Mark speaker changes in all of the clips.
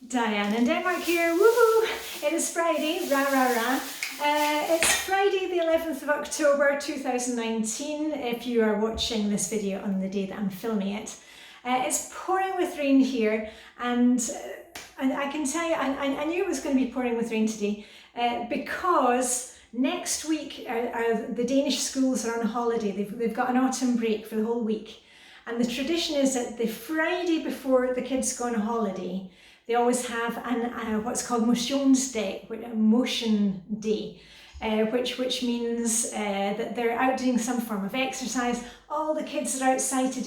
Speaker 1: Diane in Denmark here, woohoo! It is Friday, rah rah rah. It's Friday the 11th of October 2019 if you are watching this video on the day that I'm filming it. It's pouring with rain here and I can tell you, I knew it was going to be pouring with rain today because next week the Danish schools are on holiday. They've got an autumn break for the whole week. And the tradition is that the Friday before the kids go on holiday, they always have what's called motionsdag, a motion day, which means that they're out doing some form of exercise. All the kids are outside to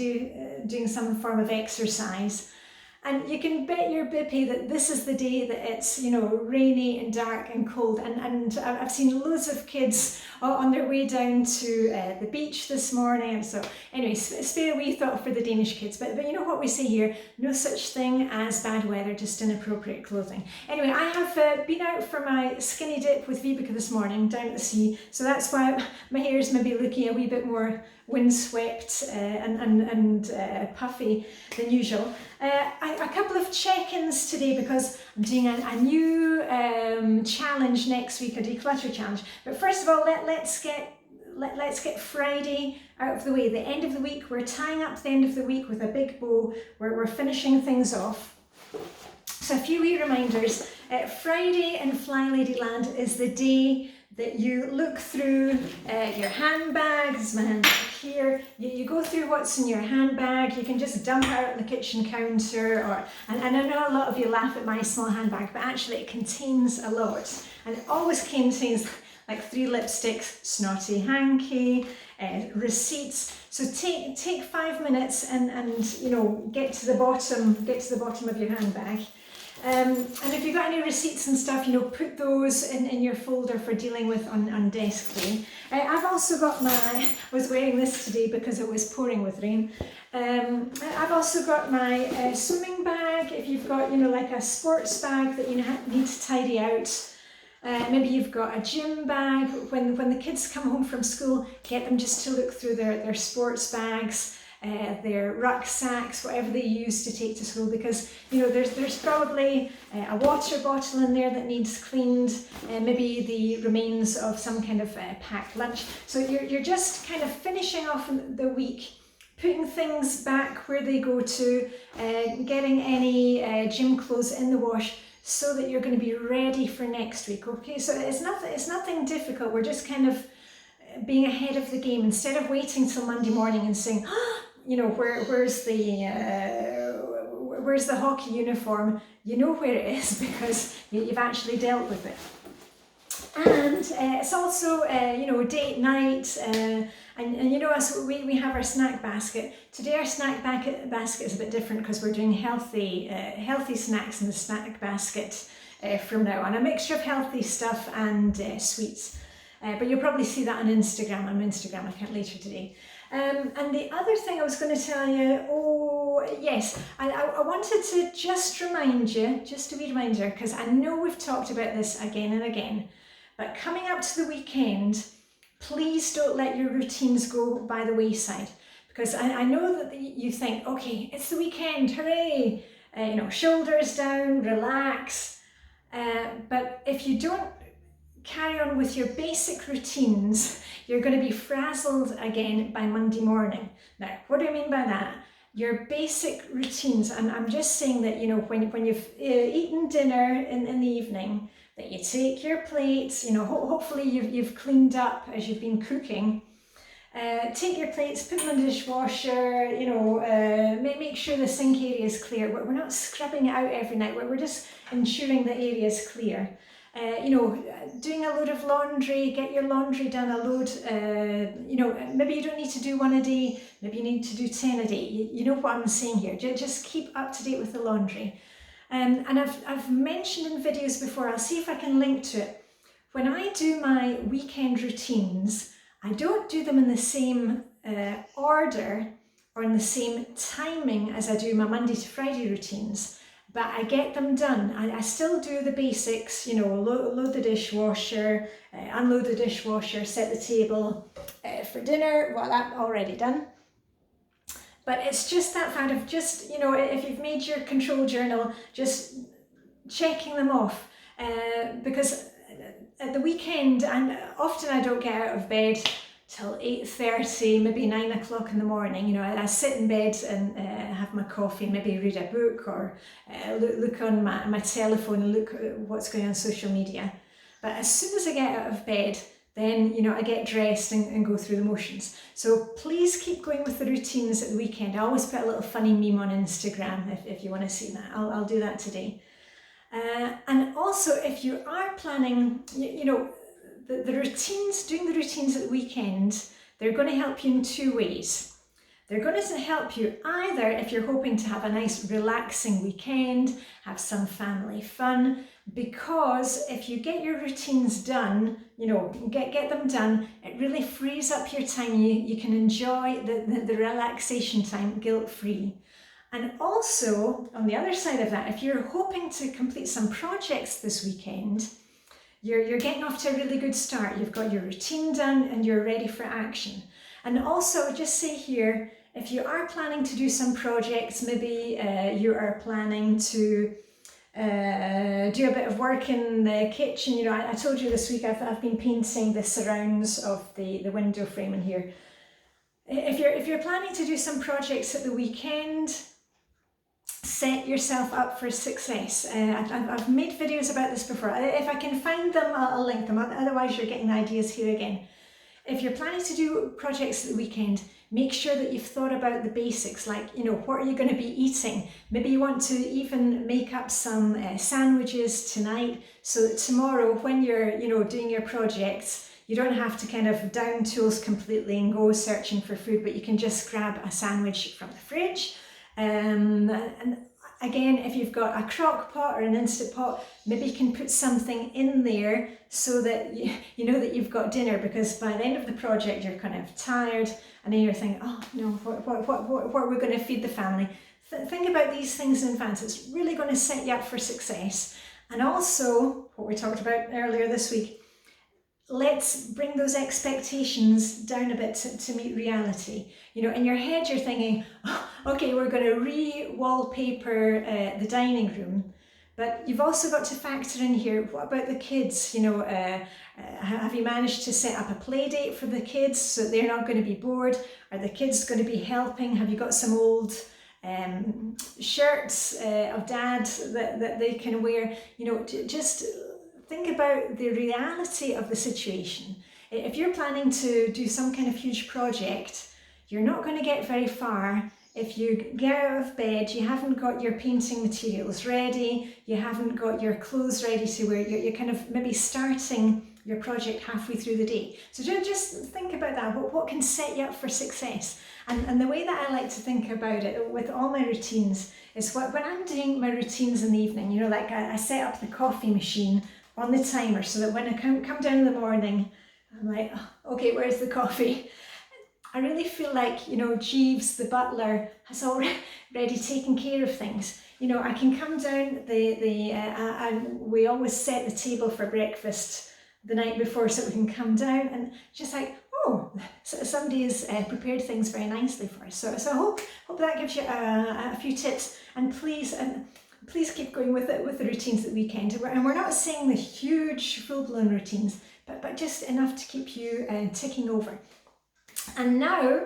Speaker 1: doing some form of exercise. And you can bet your bippy that this is the day that it's, you know, rainy and dark and cold. And I've seen loads of kids on their way down to the beach this morning. And so anyway, spare a wee thought for the Danish kids. But you know what we say here, no such thing as bad weather, just inappropriate clothing. Anyway, I have been out for my skinny dip with Vibeke this morning down at the sea. So that's why my hair's maybe looking a wee bit more windswept and puffy than usual. A couple of check-ins today because I'm doing a new challenge next week, a declutter challenge. But first of all, let's get Friday out of the way. The end of the week, we're tying up the end of the week with a big bow where we're finishing things off. So a few wee reminders. Friday in Flylady Land is the day that you look through your handbag. This is my handbag here. You go through what's in your handbag. You can just dump out on the kitchen counter, and I know a lot of you laugh at my small handbag, but actually it contains a lot. And it always contains like 3 lipsticks, snotty hanky, receipts. So take 5 minutes and you know, get to the bottom of your handbag. And if you've got any receipts and stuff, you know, put those in your folder for dealing with on desk day. I've also got I was wearing this today because it was pouring with rain. I've also got my swimming bag. If you've got, you know, like a sports bag that you need to tidy out. Maybe you've got a gym bag. When the kids come home from school, get them just to look through their sports bags. Their rucksacks, whatever they use to take to school, because you know there's probably a water bottle in there that needs cleaned, maybe the remains of some kind of packed lunch. So you're just kind of finishing off the week, putting things back where they go to, getting any gym clothes in the wash so that you're going to be ready for next week. Okay, so it's nothing difficult. We're just kind of being ahead of the game instead of waiting till Monday morning and saying, oh, you know, where's the hockey uniform? You know where it is because you've actually dealt with it. And it's also, you know, date night, and you know, us we have our snack basket. Today our snack basket is a bit different because we're doing healthy snacks in the snack basket from now on. A mixture of healthy stuff and sweets. But you'll probably see that on Instagram. I'm on Instagram account later today. And the other thing I was going to tell you, oh yes, I wanted to just remind you, just a wee reminder, because I know we've talked about this again and again, but coming up to the weekend, please don't let your routines go by the wayside, because I know that you think, okay, it's the weekend, hooray, you know, shoulders down, relax, but if you don't carry on with your basic routines, you're going to be frazzled again by Monday morning. Now, what do I mean by that? Your basic routines, and I'm just saying that, you know, when you've eaten dinner in the evening, that you take your plates, you know, hopefully you've cleaned up as you've been cooking. Take your plates, put them in the dishwasher, you know, make sure the sink area is clear. We're not scrubbing it out every night, we're just ensuring the area is clear. You know, doing a load of laundry, get your laundry done a load, you know, maybe you don't need to do 1 a day, maybe you need to do 10 a day. You know what I'm saying here, just keep up to date with the laundry. And I've mentioned in videos before, I'll see if I can link to it. When I do my weekend routines, I don't do them in the same order or in the same timing as I do my Monday to Friday routines. But I get them done. I still do the basics, you know, load the dishwasher, unload the dishwasher, set the table for dinner. Well, that's already done. But it's just that fact of just, you know, if you've made your control journal, just checking them off, because at the weekend, and often I don't get out of bed till 8:30, maybe 9 o'clock in the morning. You know, I sit in bed and have my coffee, maybe read a book, or look on my telephone and look at what's going on social media. But as soon as I get out of bed, then, you know, I get dressed and go through the motions. So please keep going with the routines at the weekend. I always put a little funny meme on Instagram if you want to see that. I'll do that today. And also, if you are planning, you know, the routines, doing the routines at the weekend, they're going to help you in two ways. They're going to help you either if you're hoping to have a nice relaxing weekend, have some family fun, because if you get your routines done, you know, get them done, it really frees up your time. You can enjoy the relaxation time guilt-free. And also, on the other side of that, if you're hoping to complete some projects this weekend, you're getting off to a really good start. You've got your routine done and you're ready for action. And also, just say here, if you are planning to do some projects, maybe you are planning to do a bit of work in the kitchen. You know, I told you this week I've been painting the surrounds of the window frame in here. If you're planning to do some projects at the weekend, set yourself up for success. I've made videos about this before. If I can find them, I'll link them. Otherwise, you're getting the ideas here again. If you're planning to do projects at the weekend, make sure that you've thought about the basics, like, you know, what are you going to be eating? Maybe you want to even make up some sandwiches tonight, so that tomorrow when you're, you know, doing your projects, you don't have to kind of down tools completely and go searching for food, but you can just grab a sandwich from the fridge. And again, if you've got a crock pot or an Instant Pot, maybe you can put something in there so that you know that you've got dinner, because by the end of the project you're kind of tired and then you're thinking, oh no, what are we going to feed the family? Think about these things in advance. It's really going to set you up for success. And also, what we talked about earlier this week, let's bring those expectations down a bit to meet reality. You know, in your head you're thinking, oh, okay, we're going to re-wallpaper the dining room, but you've also got to factor in here, what about the kids? You know, have you managed to set up a play date for the kids so they're not going to be bored? Are the kids going to be helping? Have you got some old shirts of dad that they can wear? You know, just think about the reality of the situation. If you're planning to do some kind of huge project, you're not going to get very far if you get out of bed, you haven't got your painting materials ready, you haven't got your clothes ready to wear, you're kind of maybe starting your project halfway through the day. So just think about that. What can set you up for success? And the way that I like to think about it with all my routines is when I'm doing my routines in the evening, you know, like I set up the coffee machine on the timer so that when I come down in the morning, I'm like, oh, okay, where's the coffee? I really feel like, you know, Jeeves, the butler, has already taken care of things. You know, I can come down, we always set the table for breakfast the night before so we can come down and just like, oh, somebody has prepared things very nicely for us. So I hope that gives you a few tips, and please keep going with it, with the routines at the weekend. And we're not saying the huge full-blown routines, but just enough to keep you ticking over. And now,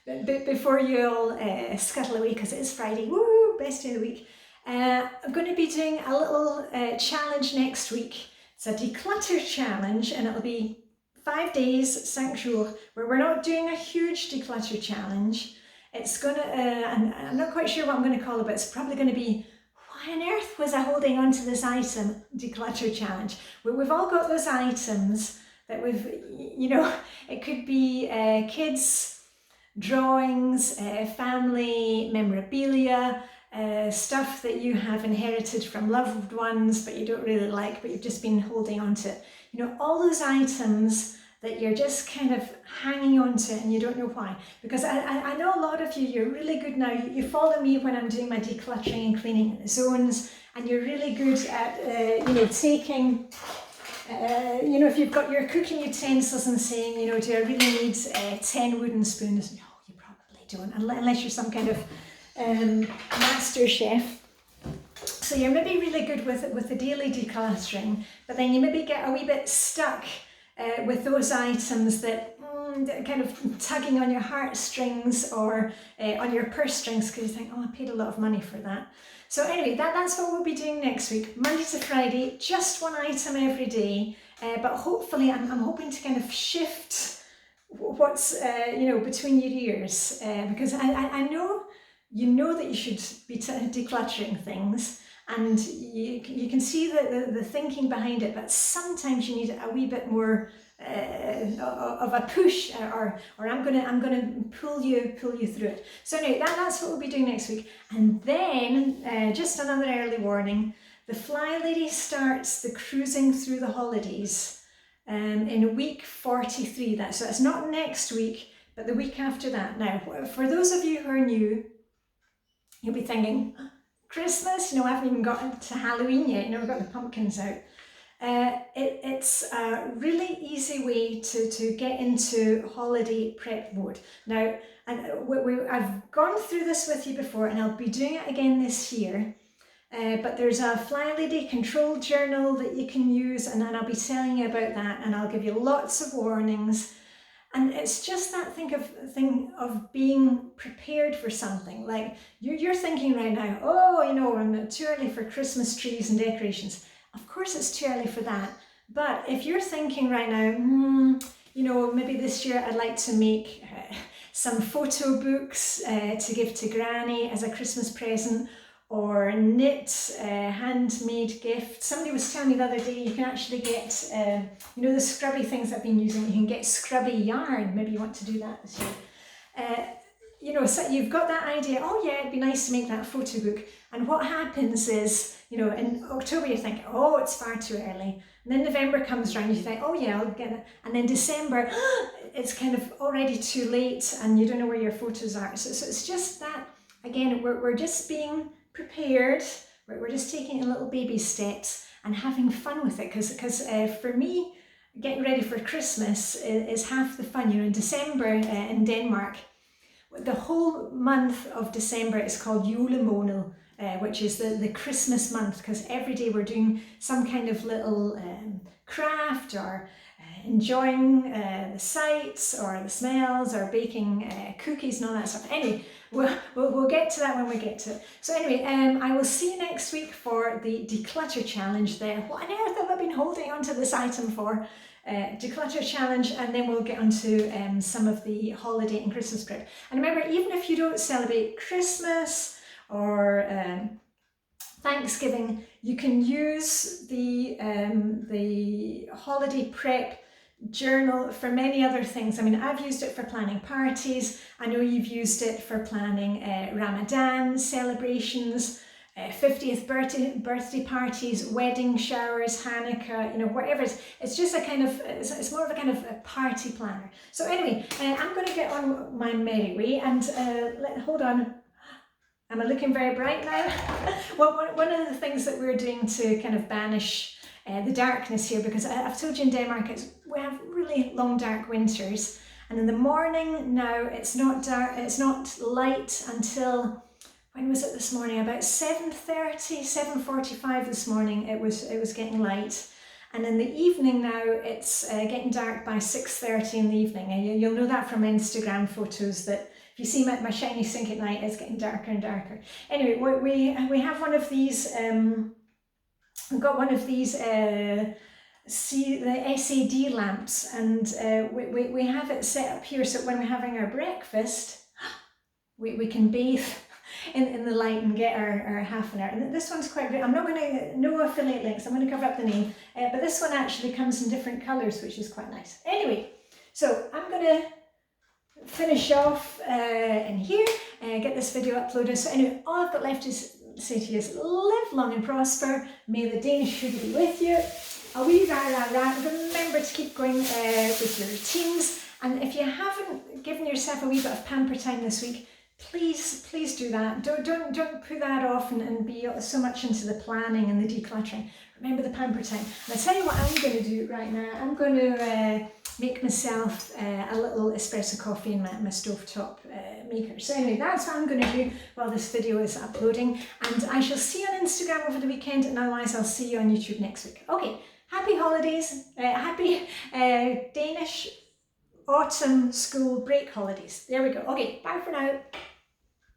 Speaker 1: before you all scuttle away, because it is Friday, woo, best day of the week, I'm going to be doing a little challenge next week. It's a declutter challenge, and it'll be 5 days, 5 jours, where we're not doing a huge declutter challenge. It's going to, and I'm not quite sure what I'm going to call it, but it's probably going to be, why on earth was I holding on to this item declutter challenge? We've all got those items that we've, you know, it could be kids' drawings, family memorabilia, stuff that you have inherited from loved ones but you don't really like, but you've just been holding on to it. You know, all those items that you're just kind of hanging on to and you don't know why. Because I know a lot of you, you're really good now. You follow me when I'm doing my decluttering and cleaning zones, and you're really good at, you know, taking, you know, if you've got your cooking utensils and saying, you know, do I really need 10 wooden spoons? No, you probably don't, unless you're some kind of master chef. So you're maybe really good with the daily decluttering, but then you maybe get a wee bit stuck with those items that kind of tugging on your heartstrings or on your purse strings, because you think, oh, I paid a lot of money for that. So anyway, that's what we'll be doing next week, Monday to Friday, just one item every day. But hopefully, I'm hoping to kind of shift what's between your ears, because I know you know that you should be decluttering things, and you can see the thinking behind it, but sometimes you need a wee bit more of a push, or I'm gonna pull you through it. So anyway, that's what we'll be doing next week. And then just another early warning: the Flylady starts the cruising through the holidays in week 43. So that's not next week, but the week after that. Now, for those of you who are new, you'll be thinking, Christmas, I haven't even gotten to Halloween yet, we've got the pumpkins out. It's a really easy way to get into holiday prep mode. Now, I've gone through this with you before, and I'll be doing it again this year. But there's a Flylady control journal that you can use, and I'll be telling you about that, and I'll give you lots of warnings. And it's just that thing of being prepared for something. Like you're thinking right now, oh, I'm too early for Christmas trees and decorations. Of course it's too early for that. But if you're thinking right now, maybe this year I'd like to make some photo books to give to Granny as a Christmas present, or knit handmade gifts. Somebody was telling me the other day you can actually get, the scrubby things I've been using, you can get scrubby yarn. Maybe you want to do that this year. So you've got that idea, oh yeah, it'd be nice to make that photo book. And what happens is, in October you think, oh, it's far too early. And then November comes around, you think, oh yeah, I'll get it. And then December, it's kind of already too late and you don't know where your photos are. So it's just that, again, we're just being prepared. We're just taking a little baby steps and having fun with it, because for me, getting ready for Christmas is half the fun. In December in Denmark, the whole month of December is called julemåned, which is the Christmas month, because every day we're doing some kind of little craft, or enjoying the sights or the smells, or baking cookies and all that stuff. Anyway, we'll get to that when we get to it. So anyway, I will see you next week for the declutter challenge there. What on earth have I been holding onto this item for? Declutter challenge, and then we'll get onto some of the holiday and Christmas prep. And remember, even if you don't celebrate Christmas or Thanksgiving, you can use the holiday prep journal for many other things. I mean, I've used it for planning parties. I know you've used it for planning Ramadan celebrations, 50th birthday parties, wedding showers, Hanukkah, whatever. It's just a kind of, it's more of a kind of a party planner. So anyway, I'm going to get on my merry way, and hold on. Am I looking very bright now? Well, one of the things that we're doing to kind of banish the darkness here, because I've told you in Denmark we have really long dark winters, and in the morning now it's not dark, it's not light until, when was it this morning? About 7:30, 7:45 this morning it was getting light, and in the evening now it's getting dark by 6:30 in the evening. And you'll know that from Instagram photos, that if you see my shiny sink at night, it's getting darker and darker. Anyway, we have one of these. We've got one of these the SAD lamps, and we have it set up here so when we're having our breakfast, we can bathe in the light and get our half an hour. And this one's quite great. I'm not going to, no affiliate links, I'm going to cover up the name, but this one actually comes in different colours, which is quite nice. Anyway, so I'm going to finish off in here and get this video uploaded. So anyway, all I've got left is say to you is live long and prosper. May the Danish sugar be with you. A wee rah rah rah. Remember to keep going with your routines. And if you haven't given yourself a wee bit of pamper time this week, please do that. Don't put that off and be so much into the planning and the decluttering. Remember the pamper time. And I'll tell you what I'm going to do right now. I'm going to make myself a little espresso coffee in my stovetop maker. So anyway, that's what I'm going to do while this video is uploading, and I shall see you on Instagram over the weekend, and otherwise I'll see you on YouTube next week. Okay, happy holidays, happy Danish autumn school break holidays. There we go. Okay, bye for now.